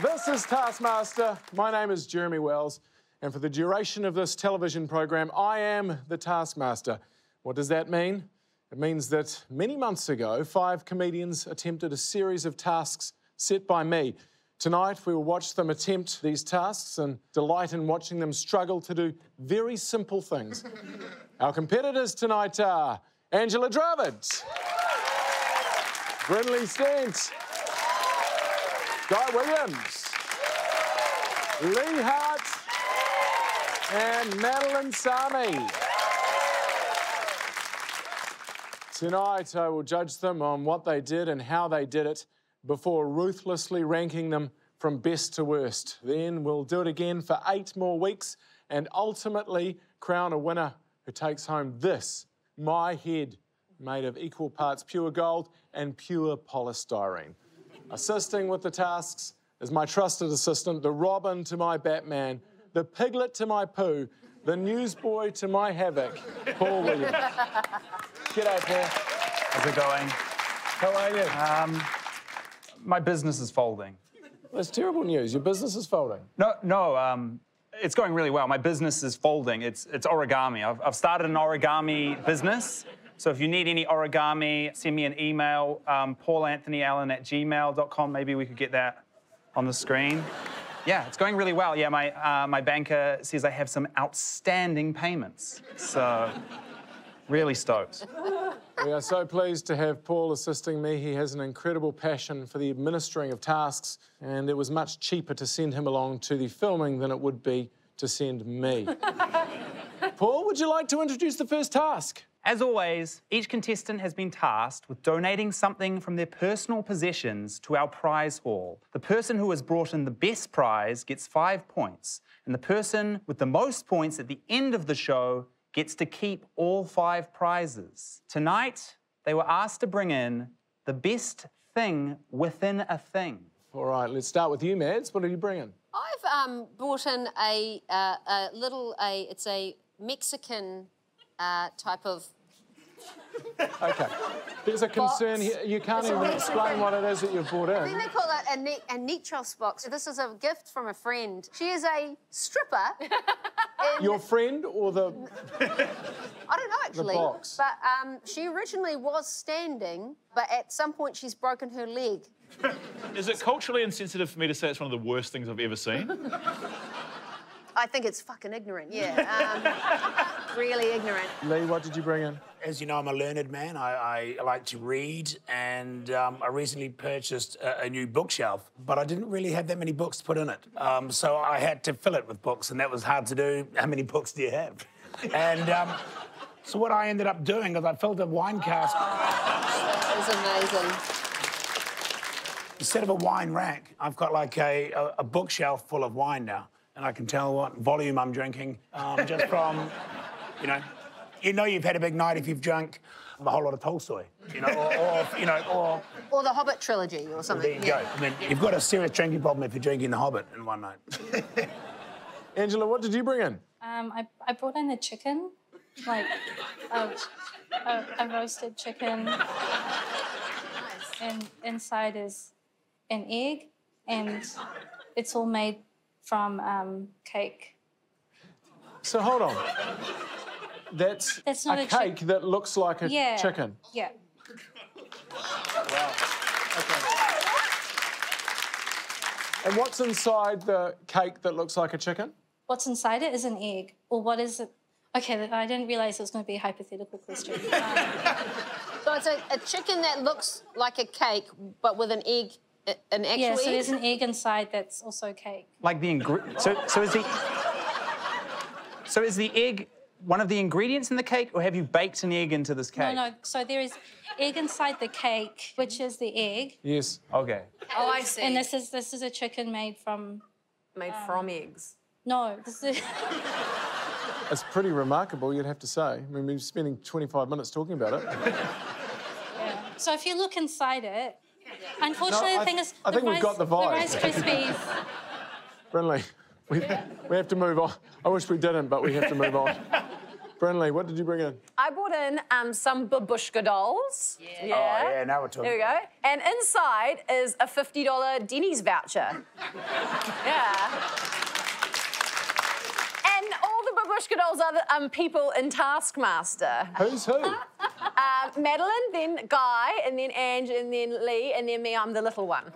This is Taskmaster. My name is Jeremy Wells, and for the duration of this television program, I am the Taskmaster. What does that mean? It means that many months ago, 5 comedians attempted a series of tasks set by me. Tonight, we will watch them attempt these tasks and delight in watching them struggle to do very simple things. Our competitors tonight are Angela Dravid, Brynley Stent, Guy Williams, Lee Hart, and Madeline Sami. Tonight, I will judge them on what they did and how they did it before ruthlessly ranking them from best to worst. Then we'll do it again for 8 more weeks and ultimately crown a winner who takes home this, my head, made of equal parts pure gold and pure polystyrene. Assisting with the tasks is my trusted assistant, the Robin to my Batman, the Piglet to my Pooh, the newsboy to my Havoc, Paul Williams. G'day, Paul. How's it going? How are you? My business is folding. That's terrible news. Your business is folding. No, it's going really well. My business is folding. It's origami. I've started an origami business. So if you need any origami, send me an email, paulanthonyallen@gmail.com. Maybe we could get that on the screen. Yeah, it's going really well. Yeah, my banker says I have some outstanding payments. So, really stoked. We are so pleased to have Paul assisting me. He has an incredible passion for the administering of tasks, and it was much cheaper to send him along to the filming than it would be to send me. Paul, would you like to introduce the first task? As always, each contestant has been tasked with donating something from their personal possessions to our prize haul. The person who has brought in the best prize gets 5 points, and the person with the most points at the end of the show gets to keep all 5 prizes. Tonight, they were asked to bring in the best thing within a thing. All right, let's start with you, Mads. What did you bring in? I've brought in it's a Mexican type type of... OK. There's a concern here. You can't even explain what it is that you've brought in. I think they call it a Nichos box. This is a gift from a friend. She is a stripper. Your friend or the... I don't know, actually. The box. But she originally was standing, but at some point she's broken her leg. Is it culturally insensitive for me to say it's one of the worst things I've ever seen? I think it's fucking ignorant, yeah. Really ignorant. Lee, what did you bring in? As you know, I'm a learned man. I like to read, and I recently purchased a new bookshelf, but I didn't really have that many books to put in it. So I had to fill it with books, and that was hard to do. How many books do you have? And so what I ended up doing is I filled a wine cask. That was amazing. Instead of a wine rack, I've got like a bookshelf full of wine now, and I can tell what volume I'm drinking just from, you know you've had a big night if you've drunk a whole lot of Tolstoy, or the Hobbit trilogy or something. There you go. I mean, you've got a serious drinking problem if you're drinking the Hobbit in one night. Angela, what did you bring in? I brought in a chicken, like a roasted chicken. Nice. And inside is an egg, and it's all made from cake. So hold on. That's not a cake that looks like a chicken? Yeah. Wow. OK. And what's inside the cake that looks like a chicken? What's inside it is an egg. Or what is it? OK, I didn't realise it was going to be a hypothetical question. So it's a chicken that looks like a cake, but with an egg, an actual egg? Yeah, so there's an egg inside that's also cake. Like the So is the egg one of the ingredients in the cake, or have you baked an egg into this cake? No. So there is egg inside the cake, which is the egg. Yes. OK. Oh, I see. And this is a chicken made from... Made from eggs. No, this is... It's pretty remarkable, you'd have to say. I mean, we've been spending 25 minutes talking about it. Yeah. So if you look inside it, unfortunately, no, the thing is... I think we've got the vibe. The Rice Krispies... Brynley, we have to move on. I wish we didn't, but we have to move on. Brinley, what did you bring in? I brought in some babushka dolls. Oh, yeah, now we're talking. There we go. And inside is a $50 Denny's voucher. Yeah. And all the babushka dolls are the people in Taskmaster. Who's who? Madeline, then Guy, and then Ange, and then Lee, and then me, I'm the little one.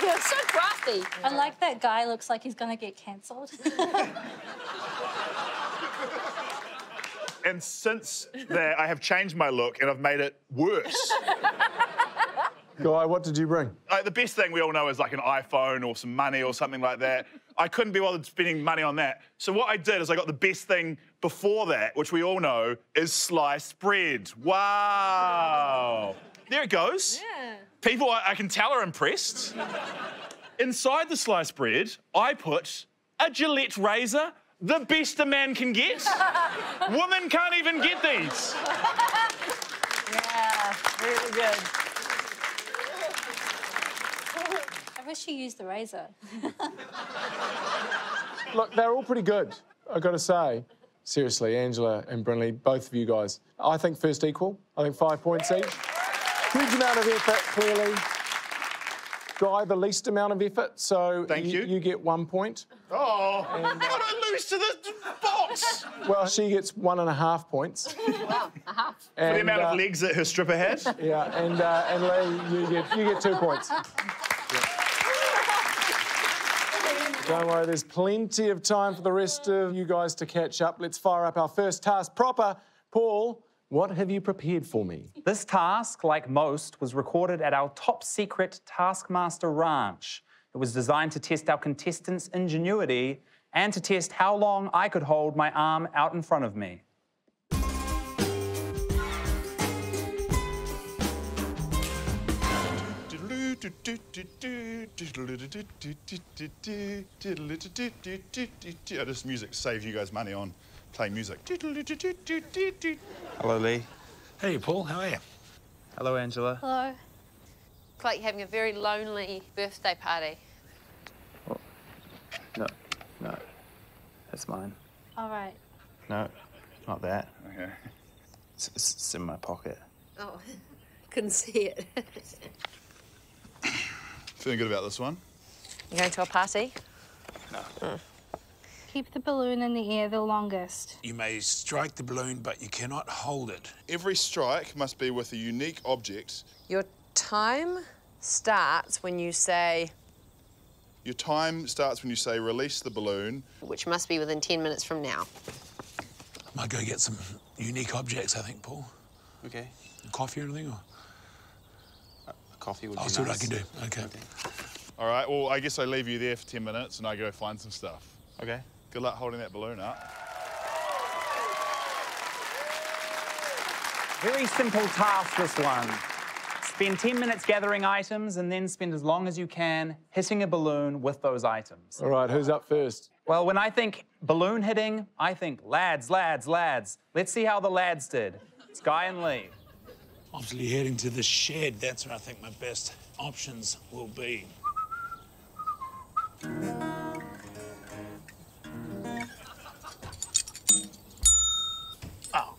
You're so crafty. I like that guy looks like he's going to get cancelled. And since that, I have changed my look and I've made it worse. Guy, what did you bring? The best thing we all know is like an iPhone or some money or something like that. I couldn't be bothered spending money on that. So what I did is I got the best thing before that, which we all know is sliced bread. Wow. There it goes. Yeah. People, I can tell, are impressed. Inside the sliced bread, I put a Gillette razor, the best a man can get. Women can't even get these. Yeah, really good. I wish you used the razor. Look, they're all pretty good, I've got to say. Seriously, Angela and Brinley, both of you guys. I think first equal. I think 5 points each. Huge amount of effort, clearly. Guy, the least amount of effort, so Thank you. You get 1 point. Oh, how do I lose to the box? Well, she gets 1.5 points. Wow, a half. For the amount of legs that her stripper had. Yeah, and Lee, you get 2 points. Don't worry, there's plenty of time for the rest of you guys to catch up. Let's fire up our first task proper. Paul, what have you prepared for me? This task, like most, was recorded at our top-secret Taskmaster Ranch. It was designed to test our contestants' ingenuity and to test how long I could hold my arm out in front of me. This music saves you guys money on playing music. Hello, Lee. Hey, Paul, how are you? Hello, Angela. Hello. It's like you're having a very lonely birthday party. No, that's mine. All right. No, not that. Okay. It's in my pocket. Oh, couldn't see it. Feeling good about this one? You going to a party? No. Keep the balloon in the air the longest. You may strike the balloon, but you cannot hold it. Every strike must be with a unique object. Your time starts when you say... Your time starts when you say release the balloon. Which must be within 10 minutes from now. I might go get some unique objects, I think, Paul. Okay. Coffee or anything? Or... Coffee would be I'll nice. see what I can do. Okay. All right, well, I guess I leave you there for 10 minutes and I go find some stuff. Okay. Good luck holding that balloon up. Very simple task, this one. Spend 10 minutes gathering items and then spend as long as you can hitting a balloon with those items. All right, who's up first? Well, when I think balloon hitting, I think lads, lads, lads. Let's see how the lads did. It's Guy and Lee. Obviously heading to the shed. That's where I think my best options will be. Oh.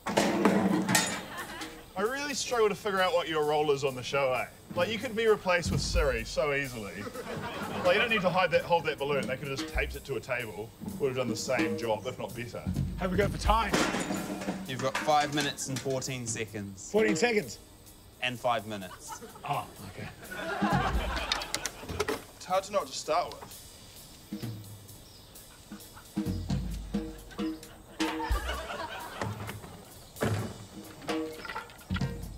I really struggle to figure out what your role is on the show, eh? Like, you could be replaced with Siri so easily. Like, you don't need to hold that balloon. They could have just taped it to a table. Would have done the same job, if not better. Have we go for time? You've got 5 minutes and 14 seconds. 14 seconds. And 5 minutes. Oh, okay. It's hard to know what to start with.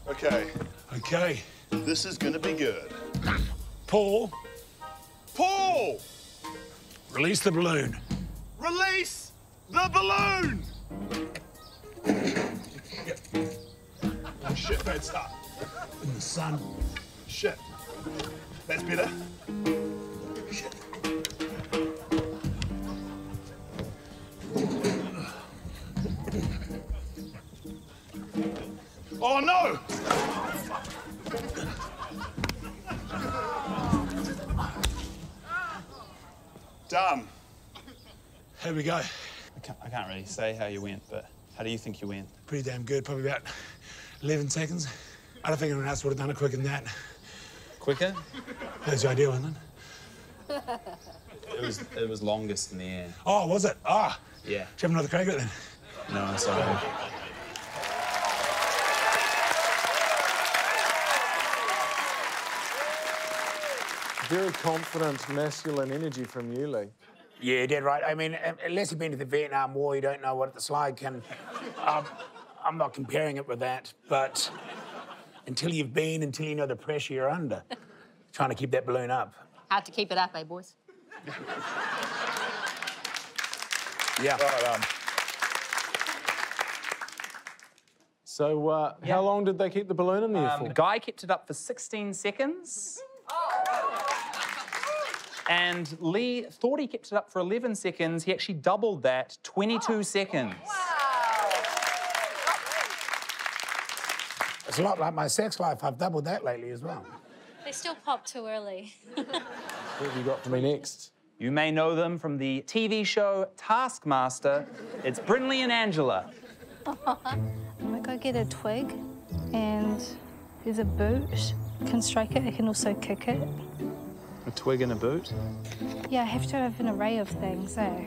Okay. Okay. This is gonna be good. Paul, Paul! release the balloon. Release the balloon! Oh shit, bad start. In the sun. Shit. That's better. Shit. Oh no! Done. Here we go. I can't really say how you went, but how do you think you went? Pretty damn good, probably about 11 seconds. I don't think anyone else would have done it quicker than that. Quicker? That's the idea, wasn't it? It was longest in the air. Oh, was it? Ah. Yeah. Should you have another crack at it then? No, sorry. Very confident, masculine energy from you, Lee. Yeah, dead right. I mean, unless you've been to the Vietnam War, you don't know what it's like. And I'm not comparing it with that, but until you've been, until you know the pressure you're under, trying to keep that balloon up. Hard to keep it up, eh, boys? Yeah. So, how long did they keep the balloon in there for? Guy kept it up for 16 seconds. And Lee thought he kept it up for 11 seconds. He actually doubled that, 22 seconds. It's a lot like my sex life. I've doubled that lately as well. They still pop too early. What have you got for me next? You may know them from the TV show Taskmaster. It's Brynley and Angela. I'm gonna go get a twig, and there's a boot. I can strike it, I can also kick it. A twig and a boot? Yeah, I have to have an array of things, eh?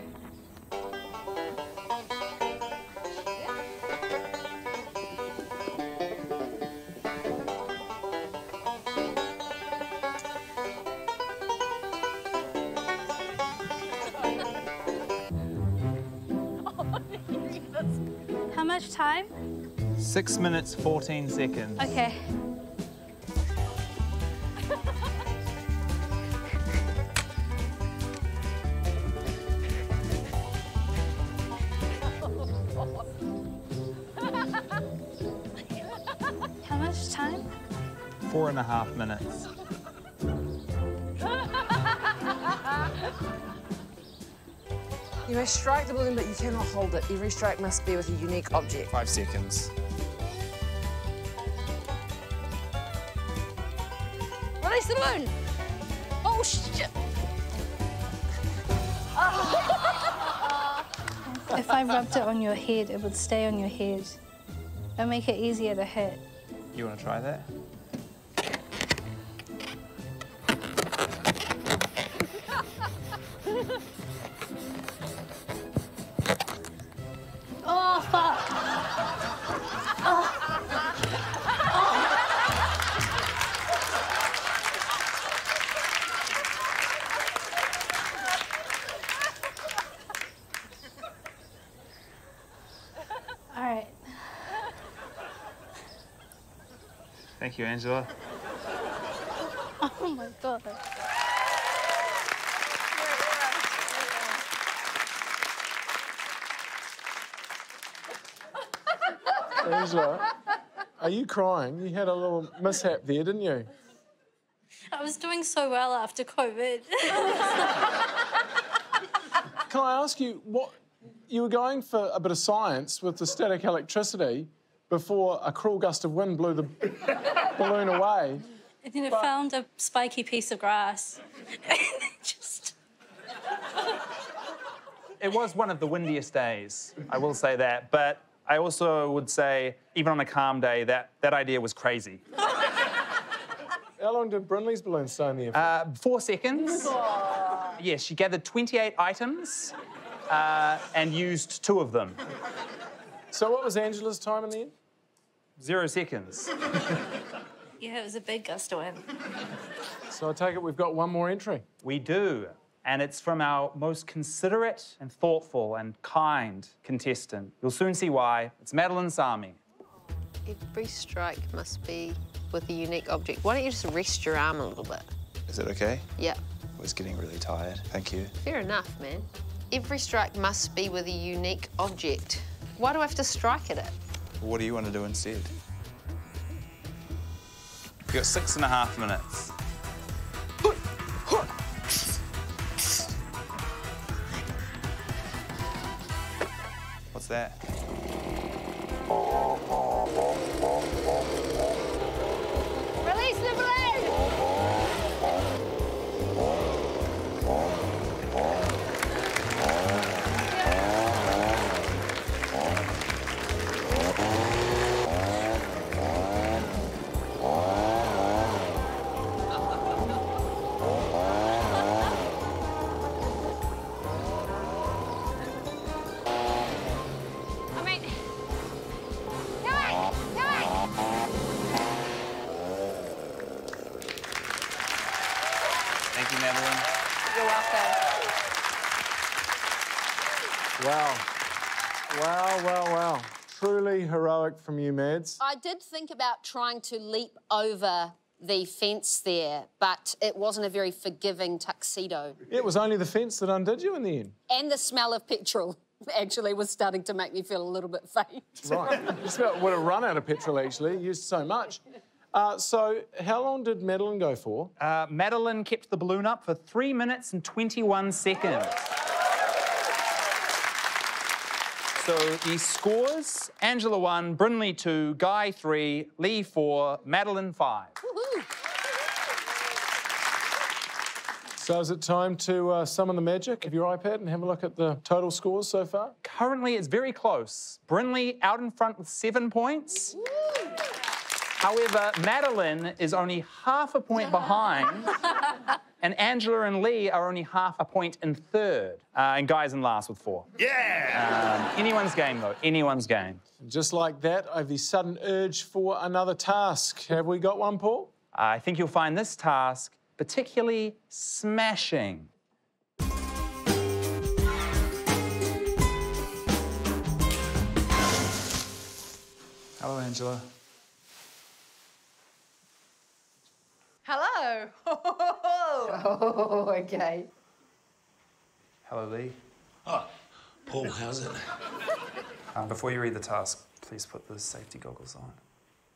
How much time? 6 minutes, 14 seconds. Okay. How much time? 4.5 minutes. You may strike the balloon, but you cannot hold it. Every strike must be with a unique object. 5 seconds. Release the balloon! Oh, shit! If I rubbed it on your head, it would stay on your head. It'll make it easier to hit. You want to try that? Oh, fuck! All right. Thank you, Angela. Oh my god. Angela, are you crying? You had a little mishap there, didn't you? I was doing so well after COVID. Can I ask you, what you were going for a bit of science with the static electricity before a cruel gust of wind blew the balloon away. And then I found a spiky piece of grass. Just... It was one of the windiest days, I will say that. But I also would say, even on a calm day, that idea was crazy. How long did Brynley's balloon stay in there for? 4 seconds. Yes, she gathered 28 items and used 2 of them. So what was Angela's time in the end? 0 seconds. Yeah, it was a big gust of wind. So I take it we've got one more entry. We do. And it's from our most considerate and thoughtful and kind contestant. You'll soon see why. It's Madeline Sami. Every strike must be with a unique object. Why don't you just rest your arm a little bit? Is it okay? Yeah. I was getting really tired. Thank you. Fair enough, man. Every strike must be with a unique object. Why do I have to strike at it? What do you want to do instead? You've got 6.5 minutes. What's that? Release the balloon! Wow. Truly heroic from you, Mads. I did think about trying to leap over the fence there, but it wasn't a very forgiving tuxedo. It was only the fence that undid you in the end. And the smell of petrol actually was starting to make me feel a little bit faint. Right. You smelled would have run out of petrol, actually. You used so much. So how long did Madeline go for? Madeline kept the balloon up for 3 minutes and 21 seconds. So the scores: Angela 1, Brynley 2, Guy 3, Lee 4, Madeline 5. So is it time to summon the magic of your iPad and have a look at the total scores so far? Currently, it's very close. Brynley out in front with 7 points. However, Madeline is only half a point behind, and Angela and Lee are only half a point in third, and Guy's in last with 4. Yeah! Anyone's game, though. Anyone's game. Just like that, I have the sudden urge for another task. Have we got one, Paul? I think you'll find this task particularly smashing. Hello, Angela. Hello. Oh, OK. Hello, Lee. Oh, Paul, how's it? Before you read the task, please put the safety goggles on.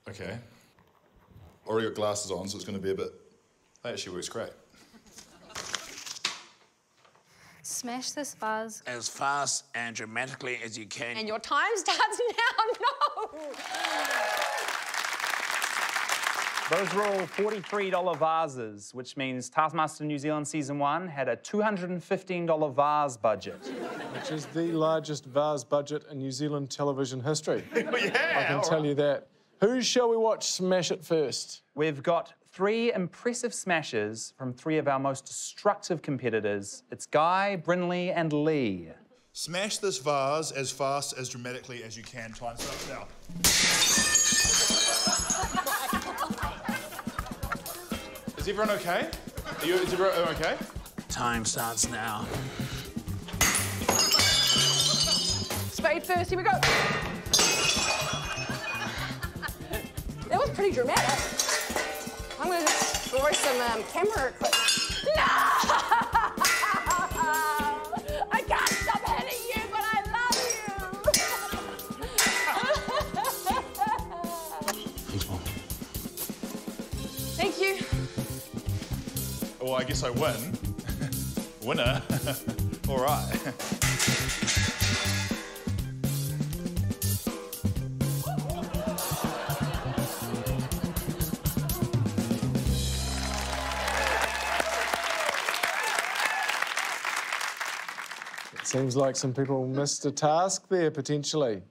Okay. Already got glasses on, so it's going to be a bit... That actually works great. Smash this vase. As fast and dramatically as you can. And your time starts now. No. Those were all $43 vases, which means Taskmaster New Zealand Season 1 had a $215 vase budget. Which is the largest vase budget in New Zealand television history. Yeah! I can tell you that. Who shall we watch smash it first? We've got 3 impressive smashes from 3 of our most destructive competitors. It's Guy, Brynley, and Lee. Smash this vase as fast, as dramatically as you can. Time starts now. Is everyone okay? Is everyone okay? Time starts now. Spade first, here we go. That was pretty dramatic. I'm going to destroy some camera equipment. No! I can't stop hitting you, but I love you. Thanks, Paul. Thank you. Well, I guess I win. Winner. All right. Seems like some people missed a task there, potentially.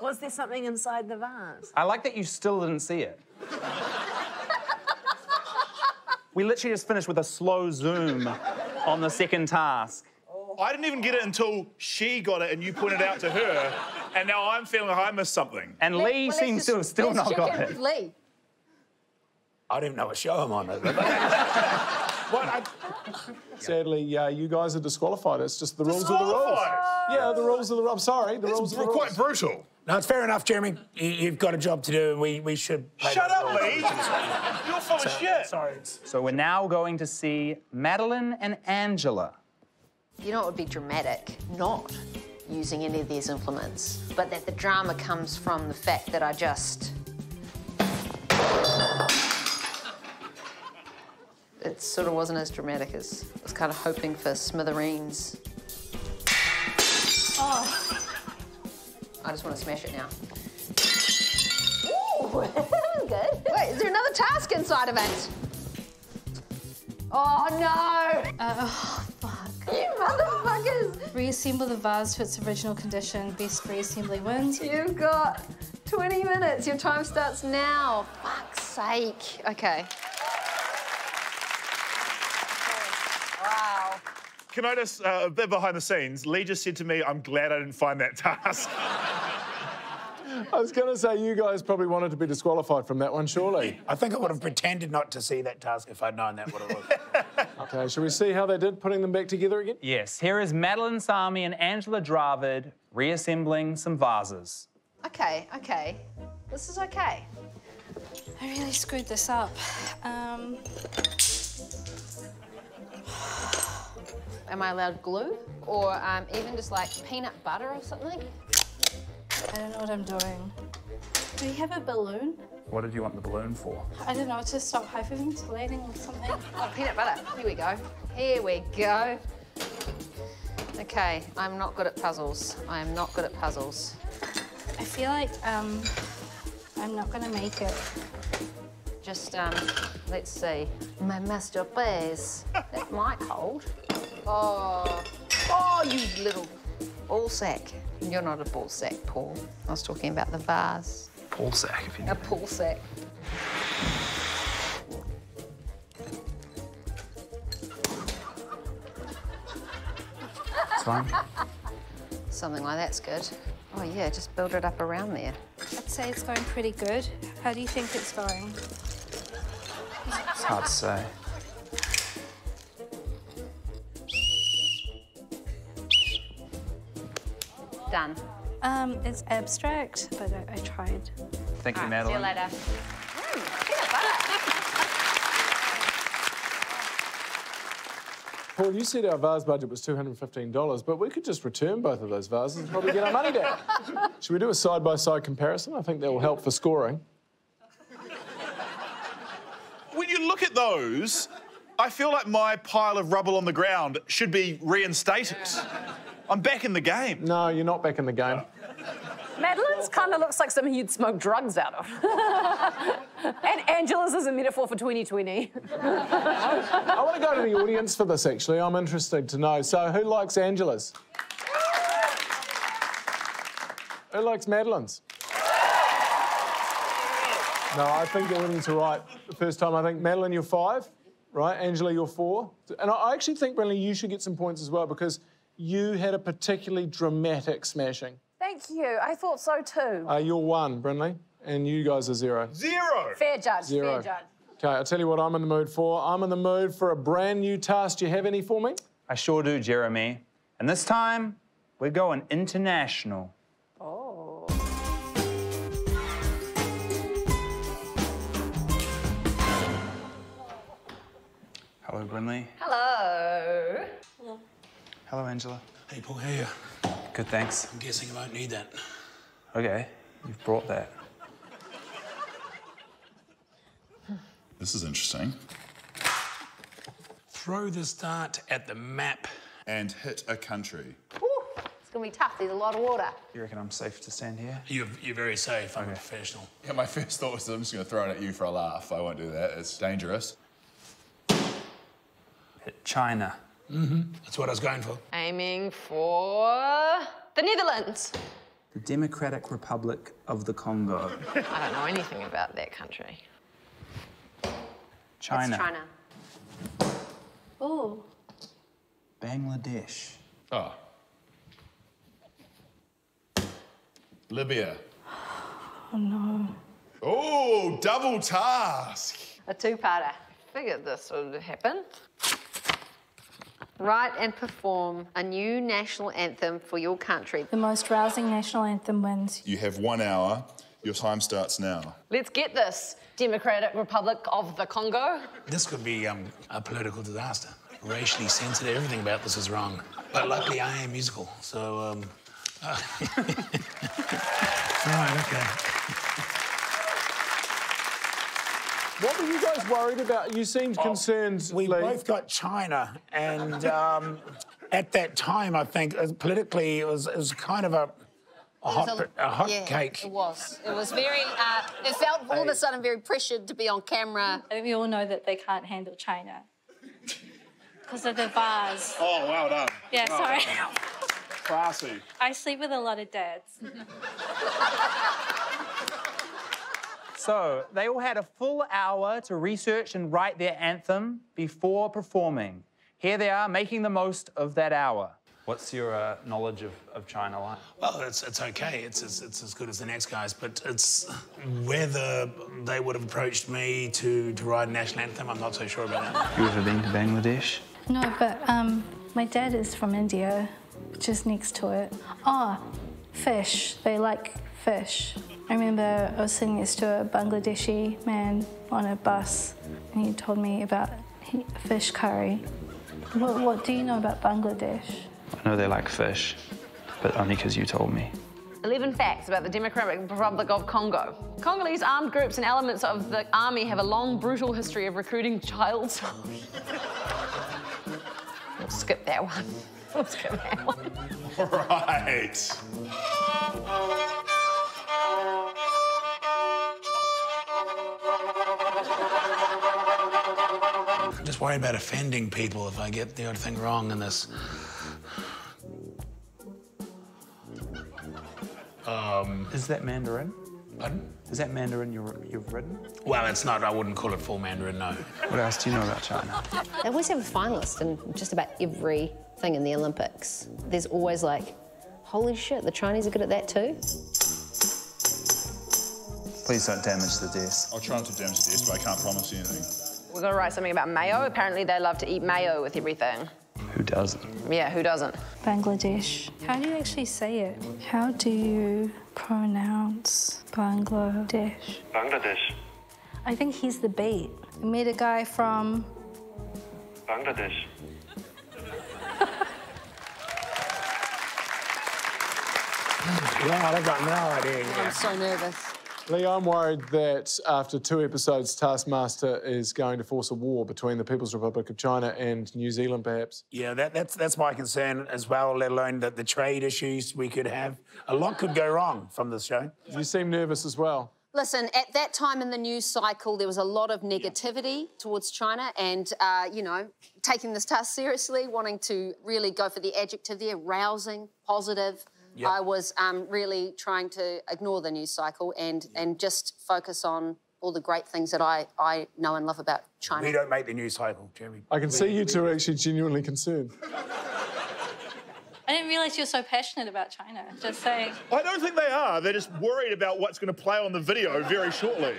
Was there something inside the vase? I like that you still didn't see it. We literally just finished with a slow zoom on the second task. I didn't even get it until she got it and you pointed it out to her, and now I'm feeling like I missed something. And Lee seems to have still not got it. Lee. I don't even know what show I'm on. Sadly, you guys are disqualified. It's just the rules of the rules. Yeah, the rules of the rules. I'm sorry, the rules of the rules. Quite brutal. No, it's fair enough, Jeremy. You've got a job to do, and we should... Shut up, Lee! You're full of shit. Sorry. So we're now going to see Madeline and Angela. You know, it would be dramatic not using any of these implements, but that the drama comes from the fact that I just... It sort of wasn't as dramatic as I was kind of hoping for smithereens. Oh. I just want to smash it now. Ooh, good. Wait, is there another task inside of it? Oh, no! Oh, fuck. You motherfuckers! Reassemble the vase to its original condition. Best reassembly wins. You've got 20 minutes. Your time starts now. Fuck's sake. Okay. Wow. Can I just, a bit behind the scenes, Lee just said to me, I'm glad I didn't find that task. I was going to say, you guys probably wanted to be disqualified from that one, surely. I think I would have pretended not to see that task if I'd known that what it was. OK, shall we see how they did putting them back together again? Yes, here is Madeline Sami and Angela Dravid reassembling some vases. OK, OK. This is OK. I really screwed this up. Am I allowed glue? Or even just like peanut butter or something? I don't know what I'm doing. Do you have a balloon? What did you want the balloon for? I don't know, to stop hyperventilating or something. Oh, peanut butter. Here we go. Here we go. OK, I'm not good at puzzles. I am not good at puzzles. I feel like I'm not gonna make it. Just, let's see. My masterpiece. That might hold. Oh, you little ball sack. You're not a ball sack, Paul. I was talking about the vase. Ball sack, if you know. A ball sack. It's fine. Something like that's good. Oh, yeah, just build it up around there. I'd say it's going pretty good. How do you think it's going? It's hard to say. Done. It's abstract, but I tried. Thank you, See Madeline. you later. Peanut butter. Paul, you said our vase budget was $215, but we could just return both of those vases and probably get our money back. Should we do a side-by-side comparison? I think that will help for scoring. When you look at those, I feel like my pile of rubble on the ground should be reinstated. I'm back in the game. No, you're not back in the game. Madeline's kind of looks like something you'd smoke drugs out of. And Angela's is a metaphor for 2020. I want to go to the audience for this, actually. I'm interested to know. So, who likes Angela's? Who likes Madeline's? No, I think the audience are right the first time. I think, Madeline, you're 5, right? Angela, you're 4. And I actually think, Brinley, you should get some points as well because you had a particularly dramatic smashing. Thank you. I thought so too. You're 1, Brinley, and you guys are 0. 0! Fair judge, 0. fair judge. OK, I'll tell you what I'm in the mood for. I'm in the mood for a brand new task. Do you have any for me? I sure do, Jeremy. And this time, we're going international. Oh. Hello, Brinley. Hello. Hello, Angela. Hey, Paul, how are you? Good, thanks. I'm guessing I won't need that. Okay, you've brought that. This is interesting. Throw this dart at the map. And hit a country. Woo, it's going to be tough. There's a lot of water. You reckon I'm safe to stand here? You're very safe. I'm a professional. Yeah, my first thought was I'm just going to throw it at you for a laugh. I won't do that. It's dangerous. Hit China. That's what I was going for. Aiming for the Netherlands. The Democratic Republic of the Congo. I don't know anything about that country. China. It's China. Oh. Bangladesh. Oh. Libya. Oh, no. Oh, double task. A 2-parter. Figured this would happen. Write and perform a new national anthem for your country. The most rousing national anthem wins. You have 1 hour. Your time starts now. Let's get this. Democratic Republic of the Congo. This could be a political disaster. Racially sensitive, everything about this is wrong. But luckily I am musical, so... Right, OK. What were you guys worried about? You seemed concerned, We Lee. both got China, and at that time, I think, politically, it was kind of a hot cake. It was. It was very... it felt all of a sudden very pressured to be on camera. I think we all know that they can't handle China. Because of the vase. Oh, well done. Yeah, sorry. Classy. I sleep with a lot of dads. So, they all had a full hour to research and write their anthem before performing. Here they are, making the most of that hour. What's your knowledge of China like? Well, it's okay. It's as good as the next guy's, but it's whether they would have approached me to write a national anthem, I'm not so sure about that. You ever been to Bangladesh? No, but my dad is from India, which is next to it. Oh, fish. They like fish. I remember I was sitting next to a Bangladeshi man on a bus, and he told me about fish curry. What do you know about Bangladesh? I know they like fish, but only because you told me. 11 facts about the Democratic Republic of Congo. Congolese armed groups and elements of the army have a long, brutal history of recruiting child soldiers. We'll skip that one. We'll skip that one. All right. I'm just worried about offending people if I get the odd thing wrong in this. Is that Mandarin? Pardon? Is that Mandarin you've written? Well, it's not. I wouldn't call it full Mandarin, no. What else do you know about China? They always have a finalist in just about everything in the Olympics. There's always like, holy shit, the Chinese are good at that too. Please don't damage the desk. I'll try not to damage the desk, but I can't promise you anything. We're going to write something about mayo. Apparently, they love to eat mayo with everything. Who doesn't? Yeah, who doesn't? Bangladesh. How do you actually say it? How do you pronounce Bangladesh? Bangladesh. I think he's the bait. I met a guy from... Bangladesh. God, I've got no idea. I'm so nervous. Lee, I'm worried that after 2 episodes, Taskmaster is going to force a war between the People's Republic of China and New Zealand, perhaps. Yeah, that's my concern as well, let alone the trade issues we could have. A lot could go wrong from this show. You seem nervous as well. Listen, at that time in the news cycle, there was a lot of negativity towards China and, you know, taking this task seriously, wanting to really go for the adjective there, rousing, positive. Yep. I was really trying to ignore the news cycle and just focus on all the great things that I know and love about China. We don't make the news cycle, Jeremy. I can see you two are actually genuinely concerned. I didn't realise you were so passionate about China, just saying. I don't think they are. They're just worried about what's going to play on the video very shortly.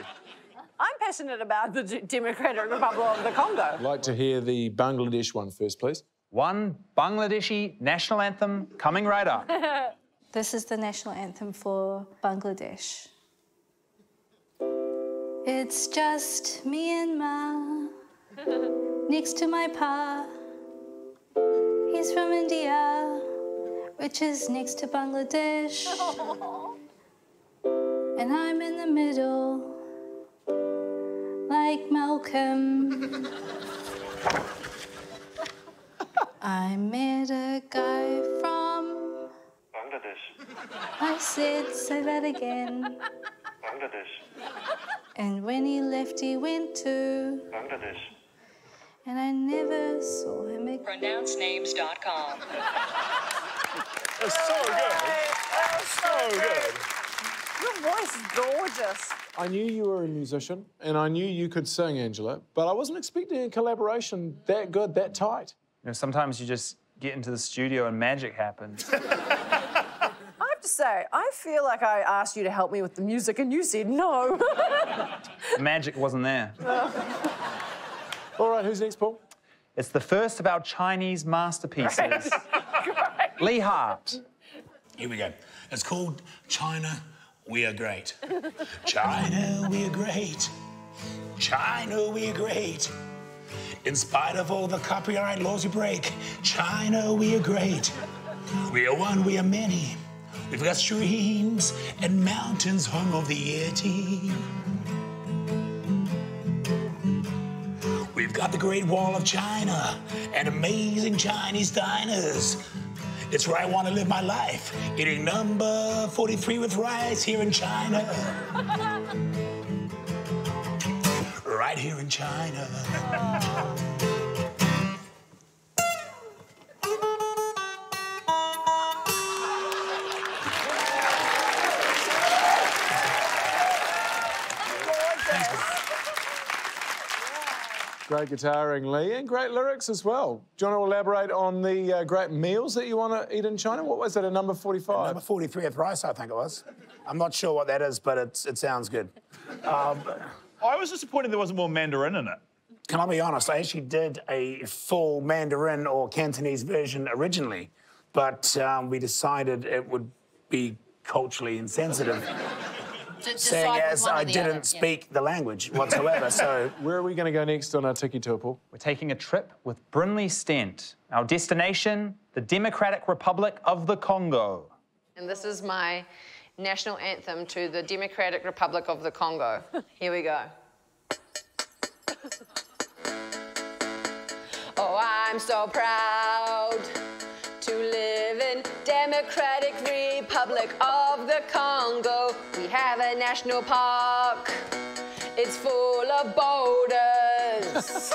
I'm passionate about the Democratic Republic of the Congo. I'd like to hear the Bangladesh one first, please. One Bangladeshi national anthem coming right up. This is the national anthem for Bangladesh. It's just me and Ma, next to my pa. He's from India, which is next to Bangladesh. And I'm in the middle, like Malcolm. I met a guy from Bangladesh. I said, say that again. Bangladesh. And when he left, he went to Bangladesh. And I never saw him again. PronounceNames.com. That's so good. So good. Your voice is gorgeous. I knew you were a musician and I knew you could sing, Angela, but I wasn't expecting a collaboration that good, that tight. You know, sometimes you just get into the studio and magic happens. I have to say, I feel like I asked you to help me with the music and you said no. The magic wasn't there. All right, who's next, Paul? It's the first of our Chinese masterpieces. Great. Lee Hart. Here we go. It's called China, We Are Great. China, we are great. China, we are great. In spite of all the copyright laws we break, China, we are great. We are one, we are many. We've got streams and mountains home of the Yeti. We've got the Great Wall of China and amazing Chinese diners. It's where I want to live my life, eating number 43 with rice here in China. Right here in China. Great guitaring, Lee, and great lyrics as well. Do you want to elaborate on the great meals that you want to eat in China? What was it, a number 45? Number 43 at Rice, I think it was. I'm not sure what that is, but it sounds good. I was disappointed there wasn't more Mandarin in it. Can I be honest? I actually did a full Mandarin or Cantonese version originally, but we decided it would be culturally insensitive, seeing as I didn't speak the language whatsoever, so... Where are we going to go next on our tiki tour, Paul? We're taking a trip with Brinley Stent. Our destination, the Democratic Republic of the Congo. And this is my national anthem to the Democratic Republic of the Congo. Here we go. Oh, I'm so proud to live in Democratic Republic of the Congo. We have a national park. It's full of boulders.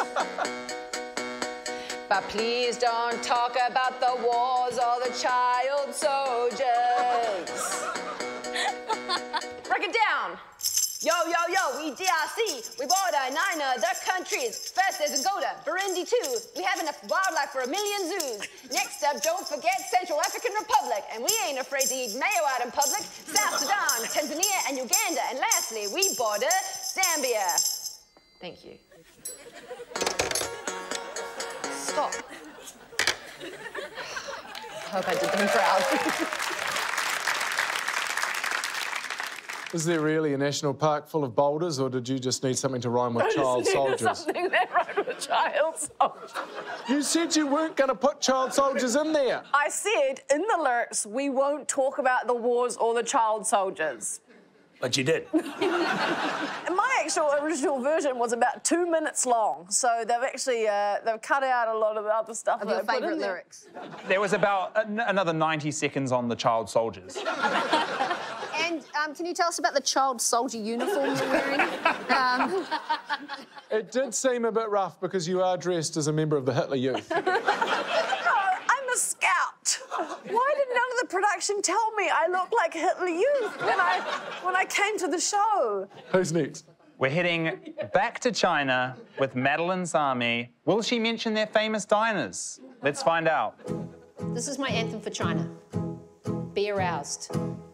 But please don't talk about the wars or the child soldiers. Break it down. Yo, yo, yo, we DRC. We border 9 other countries. First there's Angola, Burundi too. We have enough wildlife for 1 million zoos. Next up, don't forget Central African Republic. And we ain't afraid to eat mayo out in public. South Sudan, Tanzania, and Uganda. And lastly, we border Zambia. Thank you. Stop. I hope I did them proud. Is there really a national park full of boulders, or did you just need something to rhyme with child soldiers? Something that rhymed with child soldiers. You said you weren't going to put child soldiers in there. I said in the lyrics, we won't talk about the wars or the child soldiers. But you did. And my actual original version was about 2 minutes long, so they've actually they've cut out a lot of the other stuff. Of your favourite lyrics? There was about another 90 seconds on the child soldiers. And can you tell us about the child soldier uniform you're wearing? It did seem a bit rough because you are dressed as a member of the Hitler Youth. I'm a scout. Why did none of the production tell me I looked like Hitler Youth when I came to the show? Who's next? We're heading back to China with Madeline's army. Will she mention their famous diners? Let's find out. This is my anthem for China. Be aroused.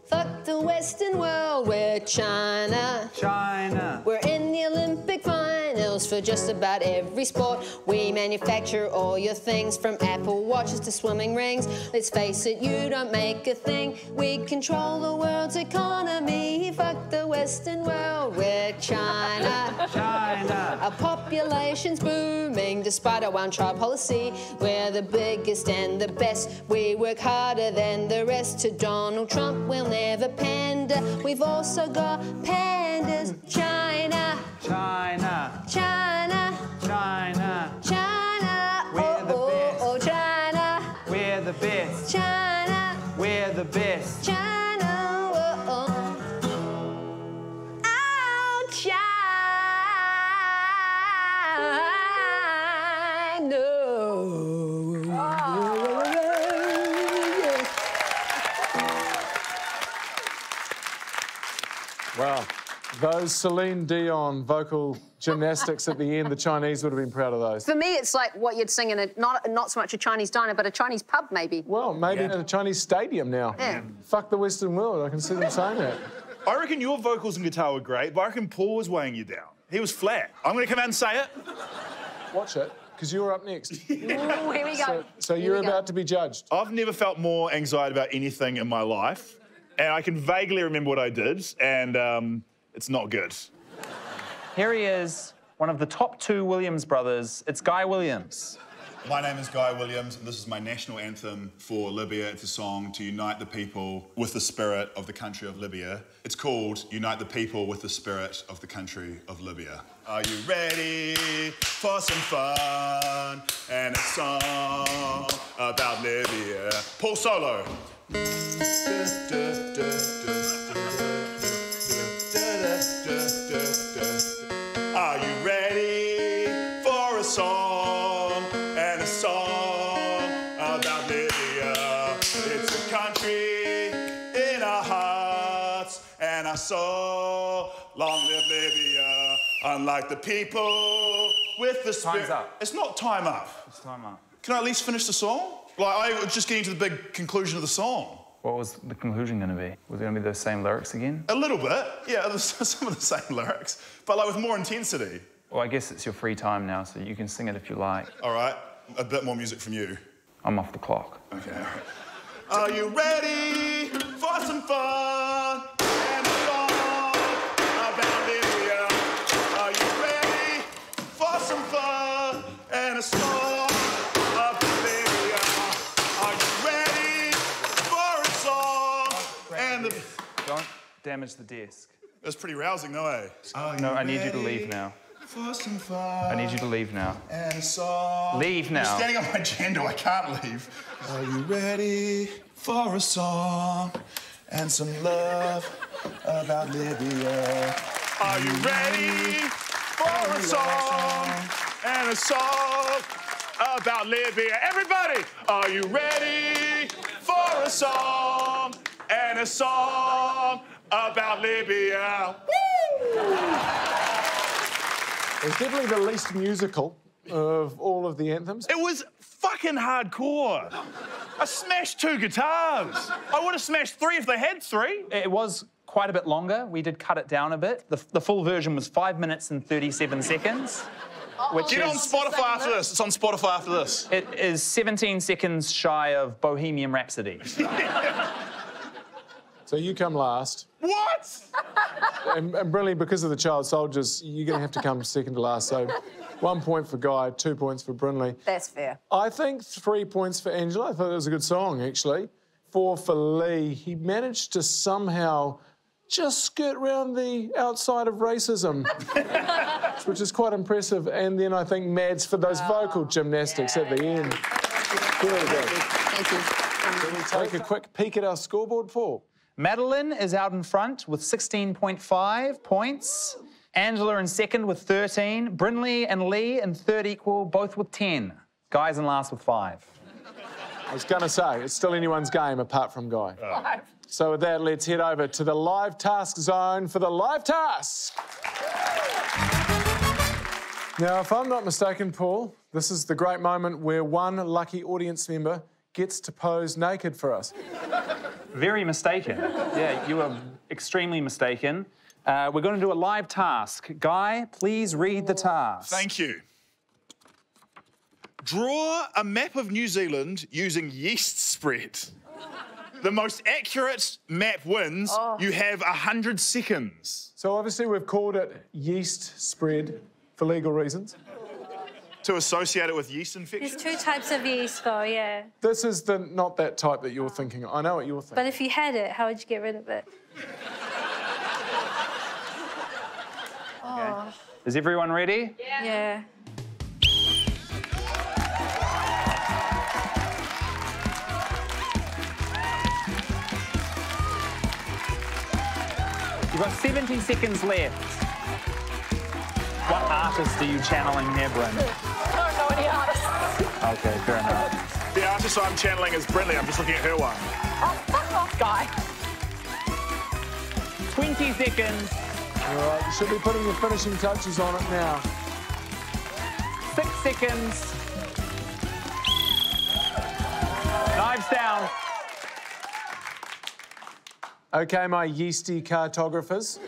Fuck the Western world, we're China. China. We're in the Olympic finals for just about every sport. We manufacture all your things, from Apple Watches to swimming rings. Let's face it, you don't make a thing. We control the world's economy. Fuck the Western world, we're China. China. Our population's booming despite our one-child policy. We're the biggest and the best. We work harder than the rest. To Donald Trump, we'll never pander. We've also got pandas. China. China. China. China. China. We're the best. Oh, China. We're the best. China. We're the best. China. Oh, China. Wow. Those Celine Dion vocal gymnastics at the end, the Chinese would have been proud of those. For me, it's like what you'd sing in a, not so much a Chinese diner, but a Chinese pub, maybe. Well, maybe in a Chinese stadium now. Yeah. Fuck the Western world, I can see them saying that. I reckon your vocals and guitar were great, but I reckon Paul was weighing you down. He was flat. I'm going to come out and say it. Watch it, because you're up next. Ooh, here we go. So you're about to be judged. I've never felt more anxiety about anything in my life, and I can vaguely remember what I did, and it's not good. Here he is, one of the top 2 Williams brothers. It's Guy Williams. My name is Guy Williams, and this is my national anthem for Libya. It's a song to unite the people with the spirit of the country of Libya. It's called Unite the People with the Spirit of the Country of Libya. Are you ready for some fun and a song about Libya? Paul solo. Are you ready for a song and a song about Libya? It's a country in our hearts and our soul. Long live Libya. Unlike the people with the spirit... Time's up. It's not time up. It's time up. Can I at least finish the song? Like, I was just getting to the big conclusion of the song. What was the conclusion going to be? Was it going to be the same lyrics again? A little bit, yeah, there's some of the same lyrics, but like with more intensity. Well, I guess it's your free time now, so you can sing it if you like. All right, a bit more music from you. I'm off the clock. Okay, all right. Are you ready for some fun and a song about Libya? Are you ready for some fun and a song about Libya? Are you ready for a song and the... Don't damage the desk. That's pretty rousing, though, eh? No, I need you to leave now. For some fun. I need you to leave now. And a song. Leave now. I'm standing on my gender, I can't leave. Are you ready for a song and some love about Libya? Are you ready for a song and a song about Libya? Everybody, are you ready for a song and a song about Libya? Woo! It's definitely the least musical of all of the anthems. It was fucking hardcore. I smashed 2 guitars. I would have smashed 3 if they had 3. It was quite a bit longer. We did cut it down a bit. The full version was 5 minutes and 37 seconds. Which Get on Spotify after this. It's on Spotify after this. It is 17 seconds shy of Bohemian Rhapsody. So you come last. What? And brilliantly, because of the child soldiers, you're going to have to come second to last. So 1 point for Guy, 2 points for Brinley. That's fair. I think 3 points for Angela. I thought it was a good song, actually. 4 for Lee. He managed to somehow just skirt around the outside of racism, which is quite impressive. And then I think Mads for those vocal gymnastics at the end. Very good. Thank you. Can we take a quick peek at our scoreboard, Paul? Madeline is out in front with 16.5 points. Angela in second with 13. Brinley and Lee in third equal, both with 10. Guy's in last with 5. I was going to say, it's still anyone's game apart from Guy. So with that, let's head over to the live task zone for the live task. Now, if I'm not mistaken, Paul, this is the great moment where one lucky audience member gets to pose naked for us. Very mistaken. Yeah, you are extremely mistaken. We're going to do a live task. Guy, please read the task. Thank you. Draw a map of New Zealand using yeast spread. The most accurate map wins. You have 100 seconds. So obviously we've called it yeast spread for legal reasons. To associate it with yeast infection? There's 2 types of yeast, though, yeah. This is not that type that you're thinking. I know what you're thinking. But if you had it, how would you get rid of it? Okay. Is everyone ready? Yeah. You've got 70 seconds left. What artist are you channeling there, Bryn? I don't know any artists. Okay, fair enough. The artist I'm channeling is Brinley. I'm just looking at her one. Oh, fuck off, Guy. 20 seconds. All right, you should be putting your finishing touches on it now. 6 seconds. Knives down. OK, my yeasty cartographers,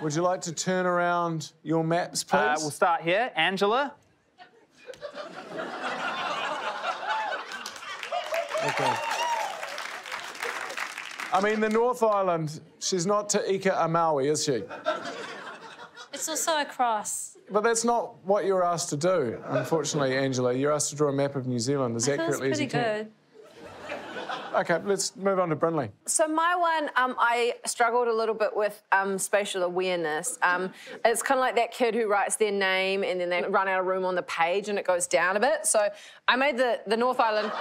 would you like to turn around your maps, please? We'll start here. Angela. OK. I mean, the North Island, she's not Te Ika a Maui, is she? It's also a cross. But that's not what you're asked to do, unfortunately, Angela. You're asked to draw a map of New Zealand as accurately as you can. Pretty good. OK, let's move on to Brinley. So my one, I struggled a little bit with spatial awareness. It's kind of like that kid who writes their name and then they run out of room on the page and it goes down a bit. So I made the North Island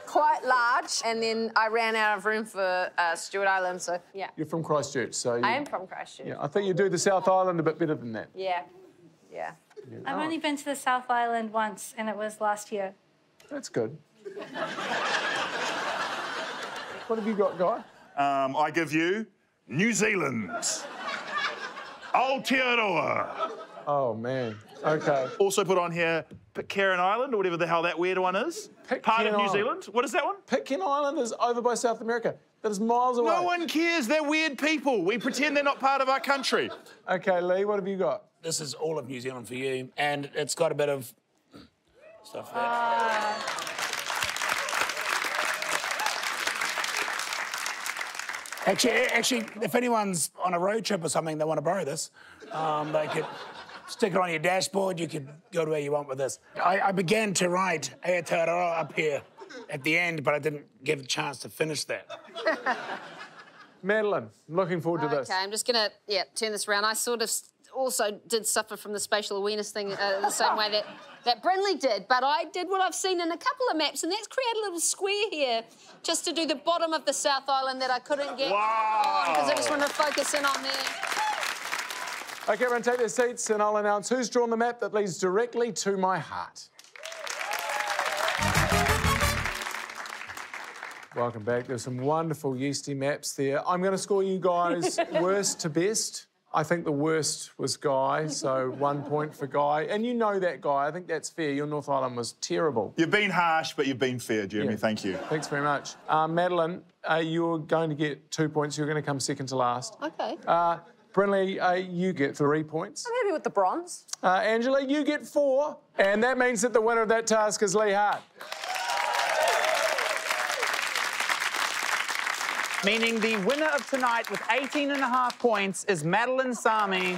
quite large, and then I ran out of room for Stewart Island. So yeah. You're from Christchurch, so I am from Christchurch. Yeah, I think you do the South Island a bit better than that. Yeah. I've only been to the South Island once, and it was last year. That's good. What have you got, Guy? I give you New Zealand. Aotearoa. Oh, man. OK. Also put on here Pitcairn Island, or whatever the hell that weird one is. Part of New Zealand. What is that one? Pitcairn Island is over by South America. That is miles away. No one cares. They're weird people. We pretend they're not part of our country. OK, Lee, what have you got? This is all of New Zealand for you, and it's got a bit of stuff there. Actually, if anyone's on a road trip or something, they want to borrow this, they could stick it on your dashboard. You could go to where you want with this. I began to write Aotearoa up here at the end, but I didn't get a chance to finish that. Madeline, I'm looking forward to this. OK, I'm just going to, turn this around. I sort of also did suffer from the spatial awareness thing the same way that Brinley did, but I did what I've seen in a couple of maps, and that's create a little square here just to do the bottom of the South Island that I couldn't get on because I just wanted to focus in on there. OK, everyone take their seats and I'll announce who's drawn the map that leads directly to my heart. Welcome back. There's some wonderful yeasty maps there. I'm going to score you guys worst to best. I think the worst was Guy, so 1 point for Guy. And you know that, Guy. I think that's fair. Your North Island was terrible. You've been harsh, but you've been fair, Jeremy. Yeah. Thank you. Thanks very much. Madeline, you're going to get 2 points. You're going to come second to last. OK. Brinley, you get 3 points. I'm happy with the bronze. Angela, you get 4. And that means that the winner of that task is Lee Hart. Meaning the winner of tonight with 18.5 points is Madeline Sami.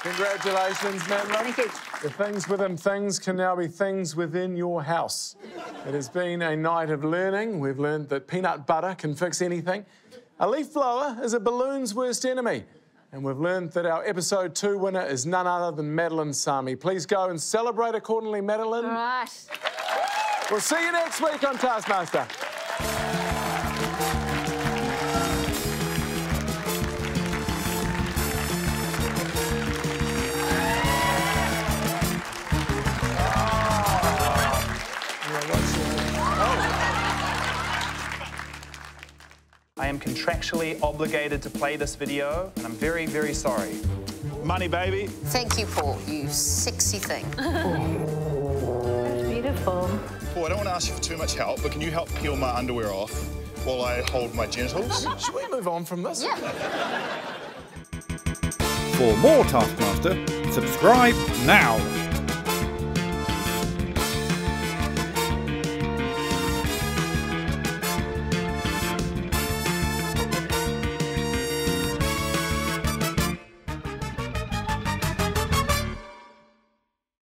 Congratulations, Madeline. Thank you. The things within things can now be things within your house. It has been a night of learning. We've learned that peanut butter can fix anything. A leaf blower is a balloon's worst enemy. And we've learned that our episode 2 winner is none other than Madeline Sami. Please go and celebrate accordingly, Madeline. All right. We'll see you next week on Taskmaster. I am contractually obligated to play this video, and I'm very, very sorry. Money, baby. Thank you, Paul, you sexy thing. Beautiful. Paul, I don't want to ask you for too much help, but can you help peel my underwear off while I hold my genitals? Should we move on from this? Yeah. For more Taskmaster, subscribe now.